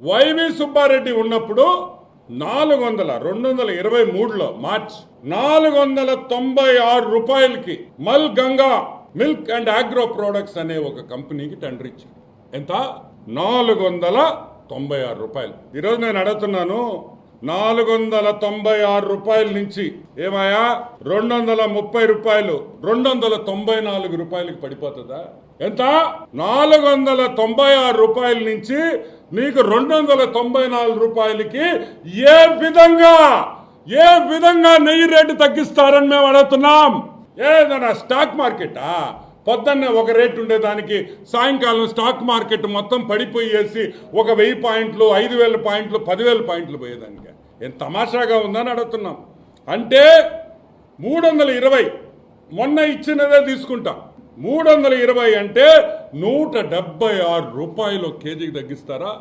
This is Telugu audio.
వైవి సుబ్బారెడ్డి ఉన్నప్పుడు 2023లో మార్చ్ 496 రూపాయలకి మల్ Ganga milk and agro products అనే ఒక కంపెనీకి టెండర్ ఇచ్చారు. ఎంత? 496 రూపాయలు. ఈరోజు నేను అడుగుతున్నాను, 496 రూపాయల నుంచి ఏమయ్యా 230 రూపాయలు 294 రూపాయలకి పడిపోతుందా? ఎంత? 496 రూపాయల నుంచి నీకు 294 రూపాయలకి ఏ విధంగా నెయ్యి రేటు తగ్గిస్తారని మేము అడుగుతున్నాం. ఏదైనా స్టాక్ మార్కెటా? పొద్దున్నే ఒక రేటు ఉండేదానికి సాయంకాలం స్టాక్ మార్కెట్ మొత్తం పడిపోయేసి 1000 పాయింట్లు 5000 పాయింట్లు 10,000 పాయింట్లు పోయేదానికి ఏం తమాషాగా ఉందని అడుగుతున్నాం. అంటే 320 మొన్న ఇచ్చినదే తీసుకుంటాం. 320 అంటే 176 రూపాయలు కేజీకి తగ్గిస్తారా?